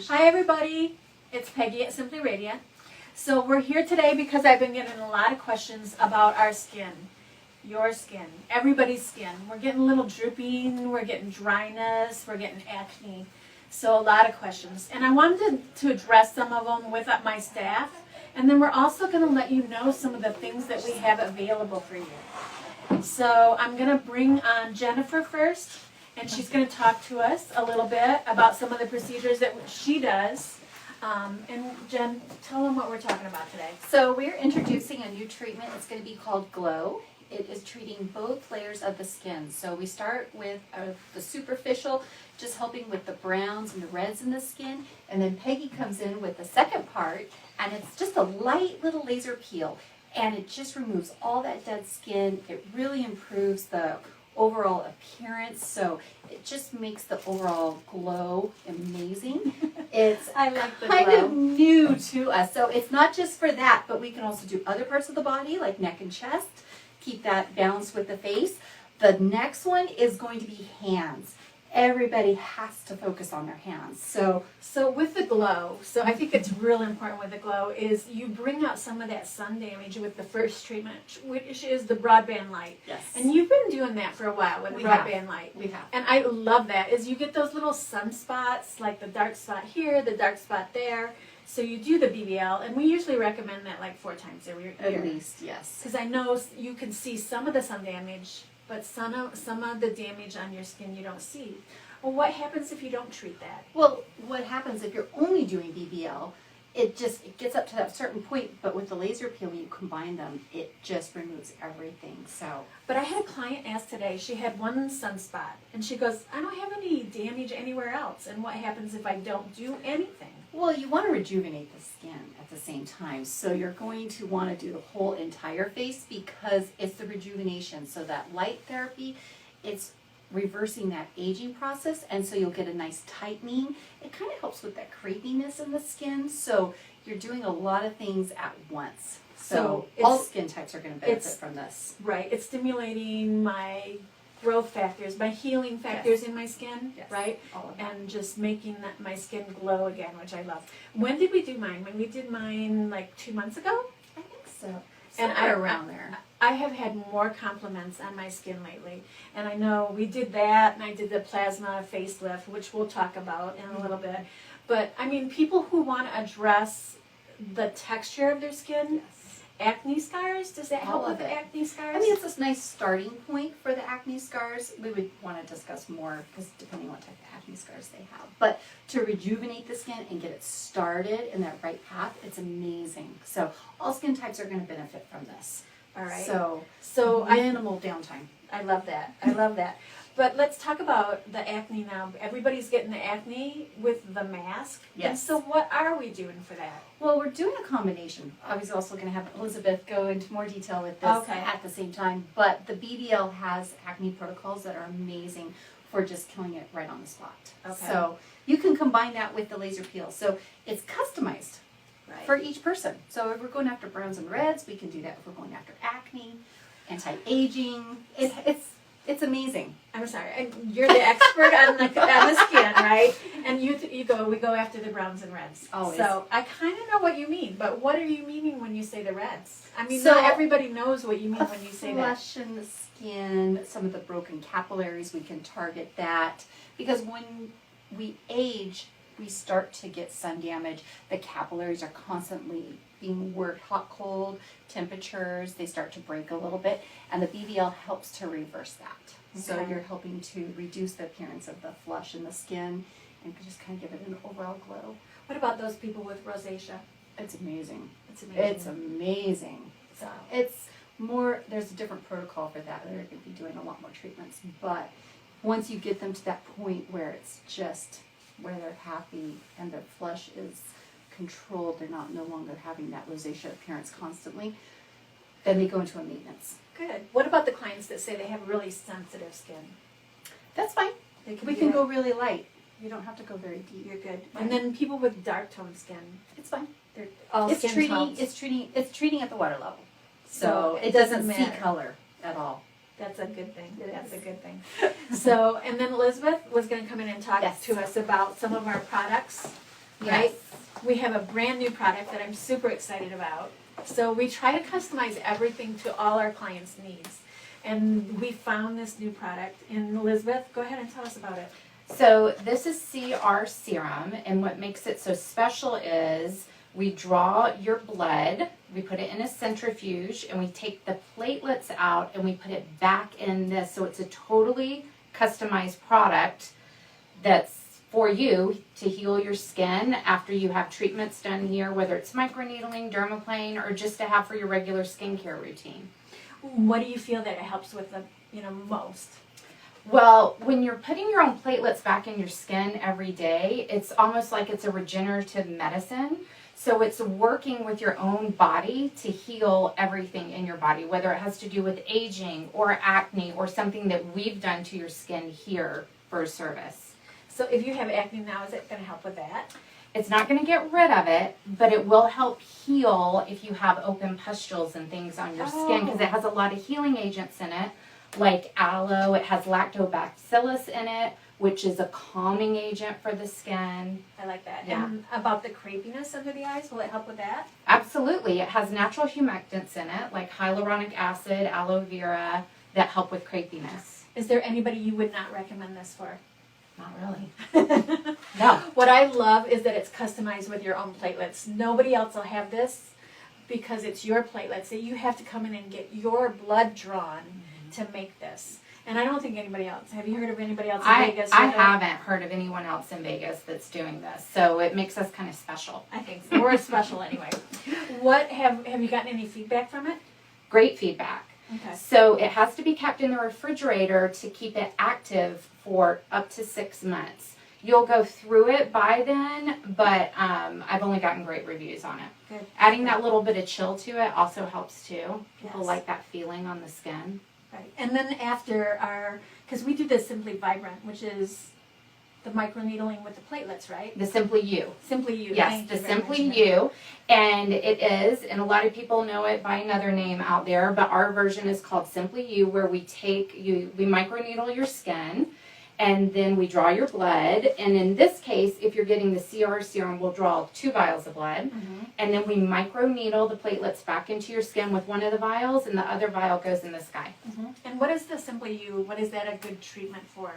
Hi everybody, it's Peggy at Simply Radiant. So we're here today because I've been getting a lot of questions about our skin, your skin, everybody's skin. We're getting a little drooping, we're getting dryness, we're getting acne. So a lot of questions. And I wanted to address some of them with my staff. And then we're also going to let you know some of the things that we have available for you. So I'm going to bring on Jennifer first. And she's going to talk to us a little bit about some of the procedures that she does. And Jen, tell them what we're talking about today. So we're introducing a new treatment. It's going to be called Glow. It is treating both layers of the skin. So we start with the superficial, just helping with the browns and the reds in the skin. And then Peggy comes in with the second part, and it's just a light little laser peel. And it just removes all that dead skin. It really improves the overall appearance, so it just makes the overall glow amazing. It's I like the kind glow. of new to us, so it's not just for that, but we can also do other parts of the body like neck and chest, keep that balanced with the face. The next one is going to be hands. Everybody has to focus on their hands. So with the glow, so I think it's really important with the glow is you bring out some of that sun damage with the first treatment, which is the broadband light. yes, And you've been doing that for a while with We broadband light. we have. And I love that, is you get those little sunspots, like the dark spot here, the dark spot there. So you do the BBL, and we usually recommend that like 4 times a year. At least, yes. Because I know you can see some of the sun damage, but some of the damage on your skin you don't see. Well, what happens if you don't treat that? Well, what happens if you're only doing BBL, it gets up to that certain point, but with the laser peel, when you combine them, it just removes everything. So, But I had a client ask today, she had one sunspot, and she goes, I don't have any damage anywhere else, and what happens if I don't do anything? well, you want to rejuvenate the skin at the same time. So you're going to want to do the whole entire face because it's the rejuvenation. So that light therapy, it's reversing that aging process, and so you'll get a nice tightening. It kind of helps with that crepiness in the skin. So you're doing a lot of things at once. So all skin types are going to benefit from this. Right, it's stimulating my growth factors, my healing factors Yes. in my skin, Yes. right? All of that. And just making my skin glow again, which I love. When did we do mine? When we did mine like 2 months ago? I think so. And Somewhere around there. I have had more compliments on my skin lately. And I know we did that, and I did the plasma facelift, which we'll talk about in a little bit. But I mean, people who want to address the texture of their skin, acne scars, does that help All with of the it. acne scars? I mean, it's a nice starting point for the acne scars. We would want to discuss more because depending on what type of acne scars they have. But to rejuvenate the skin and get it started in that right path, it's amazing. So all skin types are going to benefit from this. All right. So minimal downtime. I love that. I love that. But let's talk about the acne now. Everybody's getting the acne with the mask. Yes. And so what are we doing for that? Well, we're doing a combination. Obviously, also going to have Elizabeth go into more detail with this Okay. at the same time. But the BBL has acne protocols that are amazing for just killing it right on the spot. Okay. So you can combine that with the laser peel. So it's customized Right. for each person. So if we're going after browns and reds, we can do that. If we're going after acne, anti-aging, it's amazing. I'm sorry. You're the expert on the skin, right? And we go after the browns and reds. Always. So I kind of know what you mean, but what are you meaning when you say the reds? I mean, So, not everybody knows what you mean when you say that. Flush in the skin, some of the broken capillaries, we can target that. Because when we age, we start to get sun damage. The capillaries are constantly being worked, hot, cold, temperatures, they start to break a little bit. And the BBL helps to reverse that. So Okay. you're helping to reduce the appearance of the flush in the skin and just kind of give it an overall glow. What about those people with rosacea? It's amazing. It's amazing. It's amazing. So, It's more, there's a different protocol for that. They're going to be doing a lot more treatments. But once you get them to that point where it's just where they're happy and their flush is controlled, they're not no longer having that rosacea appearance constantly, then they go into a maintenance. good. What about the clients that say they have really sensitive skin? That's fine. They We do can that. go really light. You don't have to go very deep. You're good. And then people with dark toned skin, It's fine. they're all It's skin treating. tones. It's treating at the water level. So So it it doesn't doesn't see matter. color at all. That's a good thing. It That's is. a good thing. So, and then Elizabeth was going to come in and talk Yes. to us about some of our products, right? We have a brand new product that I'm super excited about. So we try to customize everything to all our clients' needs. And we found this new product. And Elizabeth, go ahead and tell us about it. So this is CR Serum, and what makes it so special is we draw your blood, we put it in a centrifuge, and we take the platelets out and we put it back in this. So it's a totally customized product that's for you to heal your skin after you have treatments done here, whether it's microneedling, dermaplane, or just to have for your regular skincare routine. What do you feel that it helps with the, most? Well, when you're putting your own platelets back in your skin every day, it's almost like it's a regenerative medicine. So it's working with your own body to heal everything in your body, whether it has to do with aging or acne or something that we've done to your skin here for a service. So if you have acne now, is it going to help with that? It's not going to get rid of it, but it will help heal if you have open pustules and things on your skin, because it has a lot of healing agents in it, like aloe. It has lactobacillus in it, which is a calming agent for the skin. I like that. Yeah. And about the crepiness under the eyes, will it help with that? Absolutely. It has natural humectants in it, like hyaluronic acid, aloe vera, that help with crepiness. Is there anybody you would not recommend this for? Not really. No. What I love is that it's customized with your own platelets. Nobody else will have this because it's your platelets that you have to come in and get your blood drawn to make this. And I don't think anybody else. Have you heard of anybody else in Vegas? I with it? haven't heard of anyone else in Vegas that's doing this, so it makes us kind of special. I think so. We're special anyway. What have you gotten any feedback from it? Great feedback. Okay. So it has to be kept in the refrigerator to keep it active for up to 6 months. You'll go through it by then, but I've only gotten great reviews on it. Good. Adding that little bit of chill to it also helps too. People Yes. like that feeling on the skin. Right. And then after because we do the Simply Vibrant, which is the microneedling with the platelets, right? The Simply You. Simply You. Yes, Thank the you very Simply much. You. And it is, and a lot of people know it by another name out there, but our version is called Simply You, where we microneedle your skin, and then we draw your blood. And in this case, if you're getting the CR serum, we'll draw 2 vials of blood. Mhm. And then we microneedle the platelets back into your skin with one of the vials, and the other vial goes in this guy. Mhm. And what is the Simply You? What is that a good treatment for?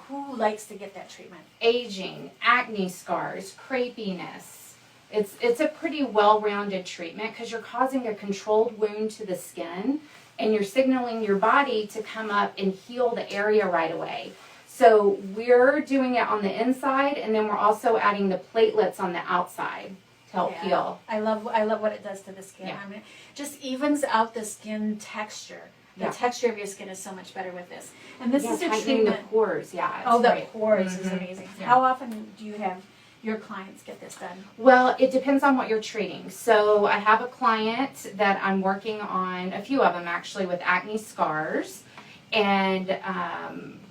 Who likes to get that treatment? Aging, acne scars, crepiness. It's a pretty well-rounded treatment because you're causing a controlled wound to the skin and you're signaling your body to come up and heal the area right away. So we're doing it on the inside, and then we're also adding the platelets on the outside to help Yeah. heal. I love what it does to the skin. Yeah. I mean, it just evens out the skin texture. The Yeah. texture of your skin is so much better with this. And this is a tightening treatment. the pores. Yeah. It's Oh, the great. pores is Mhm. amazing. Yeah. How often do you have your clients get this done? Well, it depends on what you're treating. So I have a client that I'm working on, a few of them actually, with acne scars. And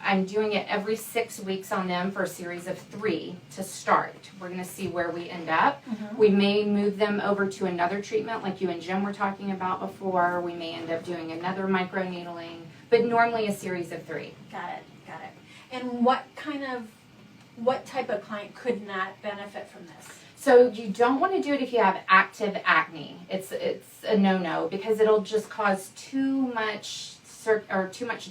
I'm doing it every 6 weeks on them for a series of 3 to start. We're going to see where we end up. Mhm. We may move them over to another treatment like you and Jim were talking about before. We may end up doing another microneedling, but normally a series of 3. Got it. And what type of client could not benefit from this? So you don't want to do it if you have active acne. It's a no-no because it'll just cause too much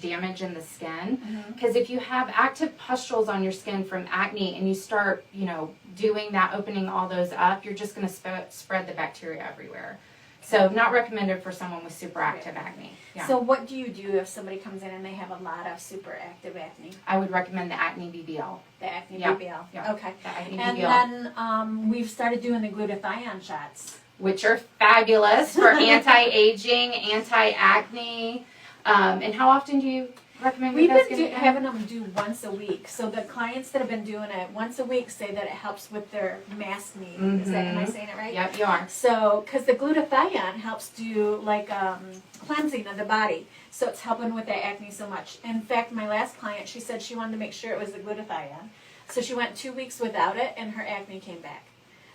damage in the skin. Mhm. Because if you have active pustules on your skin from acne and you start, doing that, opening all those up, you're just going to spread the bacteria everywhere. So not recommended for someone with super active acne. Yeah. So what do you do if somebody comes in and they have a lot of super active acne? I would recommend the Acne BBL. The acne Yeah. BBL. Yeah. Okay. The Acne And BBL. then we've started doing the glutathione shots. Which are fabulous for anti-aging, anti-acne. And how often do you recommend you We've guys been get it done? having them do once a week. So the clients that have been doing it once a week say that it helps with their mask need. Am I saying it right? Yep, you are. So, because the glutathione helps do like cleansing of the body. So it's helping with that acne so much. In fact, my last client, she said she wanted to make sure it was the glutathione. So she went 2 weeks without it, and her acne came back.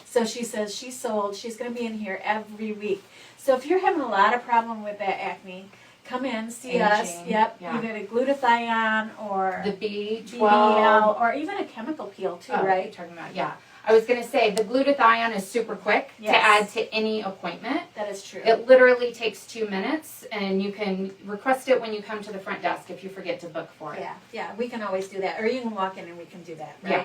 So she says she's sold. She's going to be in here every week. So if you're having a lot of problem with that acne, come in, see us. Aging, Yep. yeah. Either the glutathione or The B12. BBL or even a chemical peel too, Oh, right? you're talking about, yeah. I was going to say the glutathione is super quick Yes. to add to any appointment. That is true. It literally takes 2 minutes, and you can request it when you come to the front desk if you forget to book for it. Yeah, we can always do that. Or you can walk in and we can do that, right? Yeah.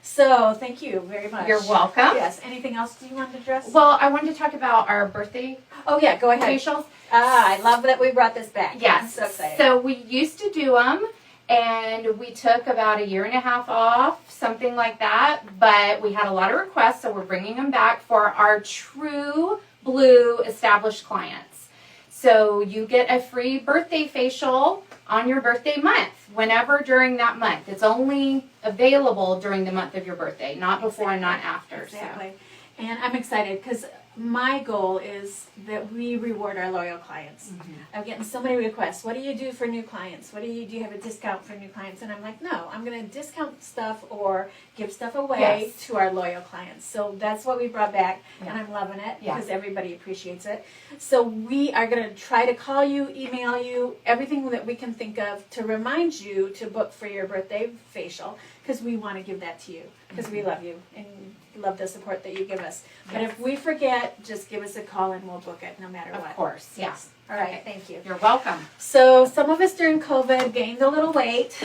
So thank you very much. You're welcome. Yes. Anything else do you want to address? Well, I wanted to talk about our birthday Oh yeah, go ahead. facials. I love that we brought this back. Yes. I'm so excited. So we used to do them, and we took about 1.5 years off, something like that. But we had a lot of requests, so we're bringing them back for our true blue established clients. So you get a free birthday facial on your birthday month, whenever during that month. It's only available during the month of your birthday, not before and not after. Exactly. And I'm excited because my goal is that we reward our loyal clients. I'm getting so many requests. What do you do for new clients? Do you have a discount for new clients? And I'm like, no, I'm going to discount stuff or give stuff away Yes. to our loyal clients. So that's what we brought back, and Yeah. I'm loving it Yeah. because everybody appreciates it. So we are going to try to call you, email you, everything that we can think of to remind you to book for your birthday facial because we want to give that to you because we love you and love the support that you give us. But if we forget, just give us a call and we'll book it no matter what. Of course, Yes. All right, thank you. You're welcome. So some of us during COVID gained a little weight.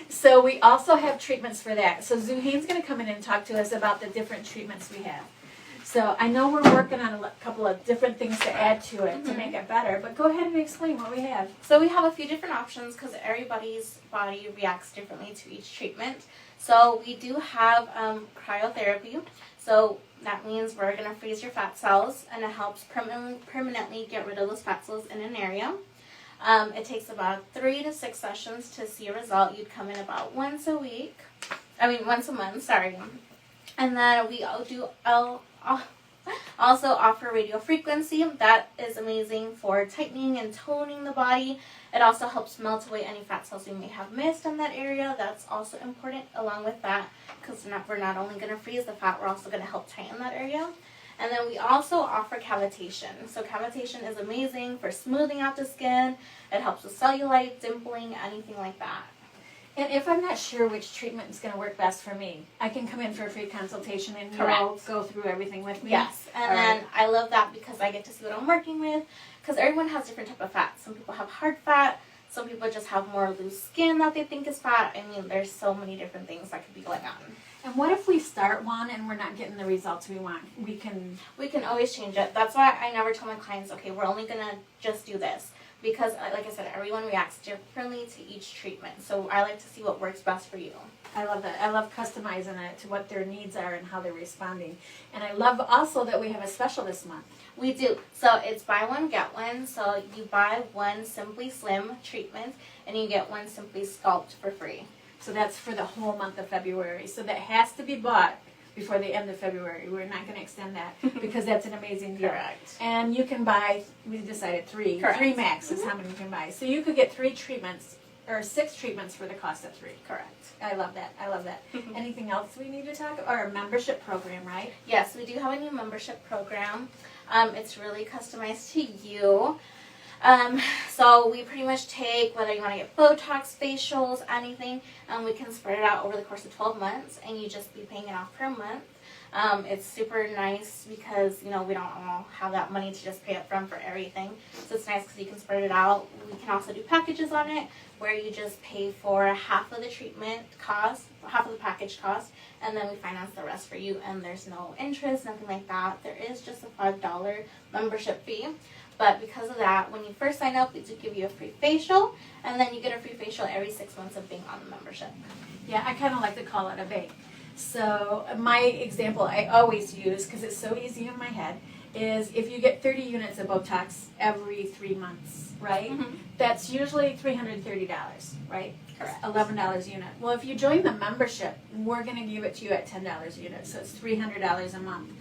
So we also have treatments for that. So Zuhain's going to come in and talk to us about the different treatments we have. So I know we're working on a couple of different things to add to it to make it better, but go ahead and explain what we have. So we have a few different options because everybody's body reacts differently to each treatment. So we do have cryotherapy. So that means we're going to freeze your fat cells, and it helps permanently get rid of those fat cells in an area. It takes about 3 to 6 sessions to see a result. You'd come in about once a month, sorry. And then we also offer radio frequency. That is amazing for tightening and toning the body. It also helps melt away any fat cells we may have missed in that area. That's also important along with that because we're not only going to freeze the fat, we're also going to help tighten that area. And then we also offer cavitation. So cavitation is amazing for smoothing out the skin. It helps with cellulite, dimpling, anything like that. And if I'm not sure which treatment is going to work best for me, I can come in for a free consultation and you'll Correct. go through everything with me. Yes, and All then right. I love that because I get to see what I'm working with. Because everyone has different type of fat. Some people have hard fat. Some people just have more loose skin that they think is fat. I mean, there's so many different things that could be going on. And what if we start one and we're not getting the results we want? We can always change it. That's why I never tell my clients, okay, we're only going to just do this. Because, like I said, everyone reacts differently to each treatment. So I like to see what works best for you. I love that. I love customizing it to what their needs are and how they're responding. And I love also that we have a special this month. We do. So it's buy one, get one. So you buy one Simply Slim treatment and you get one Simply Sculpt for free. So that's for the whole month of February. So that has to be bought before the end of February. We're not going to extend that because that's an amazing deal. Correct. And you can buy, we decided 3. Correct. 3 max is how many you can buy. So you could get 3 treatments or 6 treatments for the cost of 3. Correct. I love that. I love that. Anything else we need to talk about? Or a membership program, right? Yes, we do have a new membership program. It's really customized to you. So we pretty much take whether you want to get Botox, facials, anything, and we can spread it out over the course of 12 months, and you just be paying it off per month. It's super nice because, we don't all have that money to just pay up front for everything. So it's nice because you can spread it out. We can also do packages on it where you just pay for half of the treatment cost, half of the package cost, and then we finance the rest for you, and there's no interest, nothing like that. There is just a $5 membership fee. But because of that, when you first sign up, we do give you a free facial, and then you get a free facial every 6 months of being on the membership. Yeah, I kind of like to call it a bank. So my example I always use, because it's so easy in my head, is if you get 30 units of Botox every 3 months, right? Mhm. That's usually $330, right? Correct. $11 a unit. Well, if you join the membership, we're going to give it to you at $10 a unit, so it's $300 a month.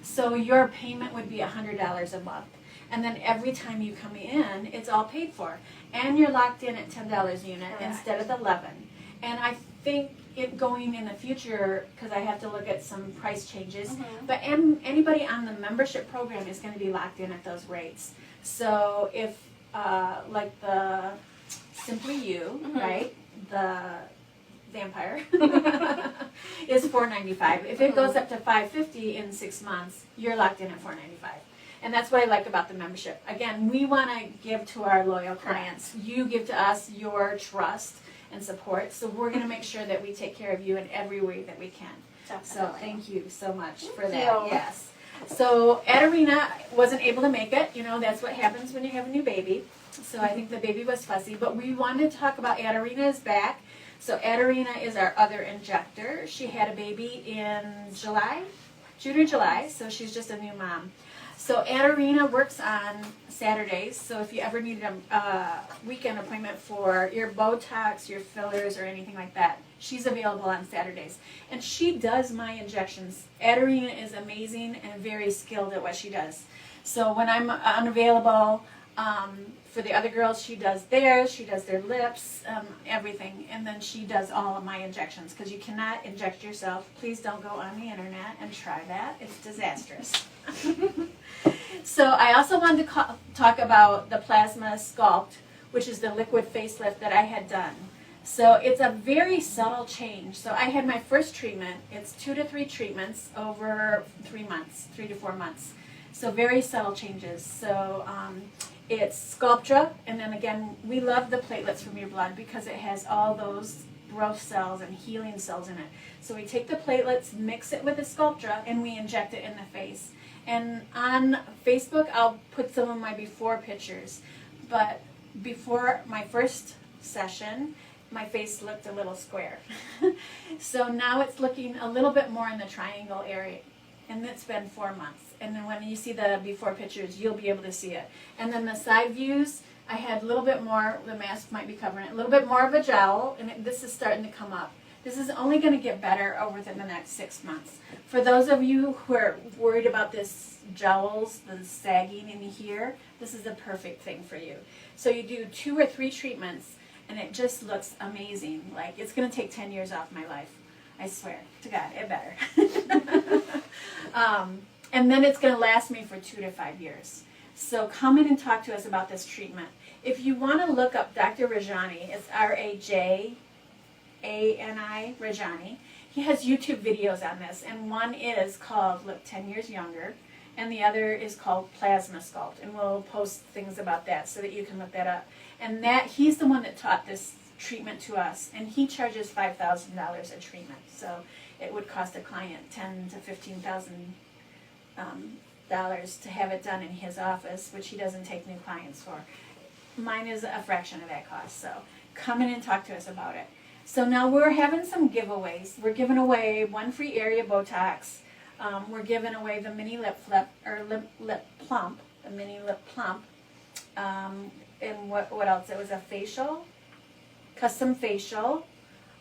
So your payment would be $100 a month. And then every time you come in, it's all paid for. And you're locked in at $10 a unit Correct. instead of the $11. And I think it going in the future, because I have to look at some price changes, Mhm. but anybody on the membership program is going to be locked in at those rates. So if, like the Simply You, Mhm. right, the vampire is $4.95. If it goes up to $5.50 in 6 months, you're locked in at $4.95. And that's what I like about the membership. Again, we want to give to our loyal clients. You give to us your trust and support. So we're going to make sure that we take care of you in every way that we can. So Definitely. thank you so much for Thank that. you. Yes. So Adarina wasn't able to make it. You know, that's what happens when you have a new baby. So I think the baby was fussy. But we wanted to talk about Adarina is back. So Adarina is our other injector. She had a baby in June or July. So she's just a new mom. So Adarina works on Saturdays. So if you ever need a weekend appointment for your Botox, your fillers, or anything like that, she's available on Saturdays. And she does my injections. Adarina is amazing and very skilled at what she does. So when I'm unavailable, for the other girls, she does theirs, she does their lips, everything. And then she does all of my injections, because you cannot inject yourself. Please don't go on the internet and try that. It's disastrous. So I also wanted to talk about the Plasma Sculpt, which is the liquid facelift that I had done. So it's a very subtle change. So I had my first treatment. It's 2 to 3 treatments over 3 months, 3 to 4 months. So very subtle changes. So it's Sculptra, and then again, we love the platelets from your blood because it has all those growth cells and healing cells in it. So we take the platelets, mix it with the Sculptra, and we inject it in the face. And on Facebook, I'll put some of my before pictures. But before my first session, my face looked a little square. So now it's looking a little bit more in the triangle area. And it's been 4 months. And then when you see the before pictures, you'll be able to see it. And then the side views, I had a little bit more, the mask might be covering it, a little bit more of a jowl, and this is starting to come up. This is only going to get better over the next 6 months. For those of you who are worried about this jowls, the sagging in here, this is the perfect thing for you. So you do 2 or 3 treatments, and it just looks amazing. Like, it's going to take 10 years off my life. I swear to God, it better. And then it's going to last me for 2 to 5 years. So come in and talk to us about this treatment. If you want to look up Dr. Rajani, it's Rajani, Rajani. He has YouTube videos on this, and one is called Look 10 Years Younger, and the other is called Plasma Sculpt, and we'll post things about that so that you can look that up. And that he's the one that taught this treatment to us, and he charges $5,000 a treatment. So it would cost a client $10,000 to $15,000 to have it done in his office, which he doesn't take new clients for. Mine is a fraction of that cost. So come in and talk to us about it. So now we're having some giveaways. We're giving away 1 free area Botox. We're giving away the mini lip flip or lip plump, the mini lip plump. And what else? It was a facial, custom facial,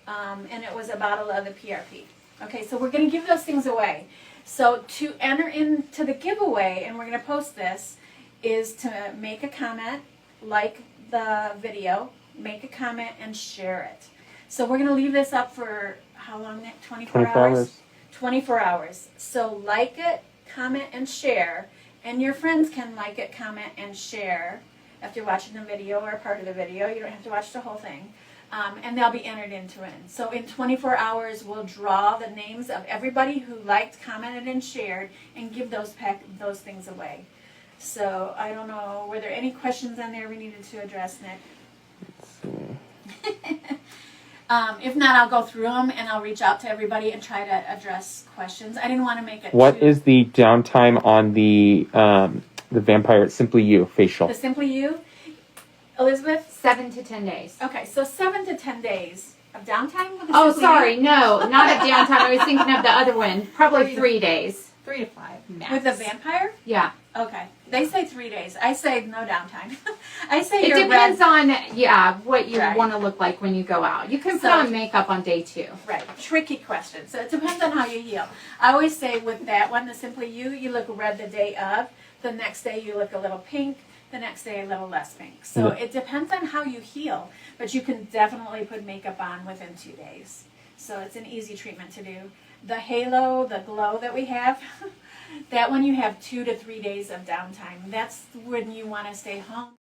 and it was a bottle of the PRP. Okay, so we're going to give those things away. So to enter into the giveaway, and we're going to post this, is to make a comment, like the video, make a comment, and share it. So we're going to leave this up for how long, Nick? 24 hours? 24 hours. So like it, comment, and share. And your friends can like it, comment, and share after watching the video or part of the video. You don't have to watch the whole thing. And they'll be entered into it. So in 24 hours, we'll draw the names of everybody who liked, commented, and shared, and give those things away. So I don't know, were there any questions on there we needed to address, Nick? If not, I'll go through them and I'll reach out to everybody and try to address questions. I didn't want to make it What too... is the downtime on the Vampire Simply You facial? The Simply You? Elizabeth? 7 to 10 days. Okay, so 7 to 10 days of downtime with the Oh, Simply sorry, You? no, not a downtime. I was thinking of the other one. Probably 3 days. 3 to 5 max. With the vampire? Yeah. Okay. They say 3 days. I say no downtime. I say It you're depends on, what you Right. want to look like when you go out. You can put So- on makeup on day 2. Right. Tricky question. So it depends on how you heal. I always say with that one, the Simply You look red the day of. The next day you look a little pink. The next day a little less pink. So Yeah. it depends on how you heal. But you can definitely put makeup on within 2 days. So it's an easy treatment to do. The Halo, the Glow that we have, that one you have 2 to 3 days of downtime. That's when you want to stay home.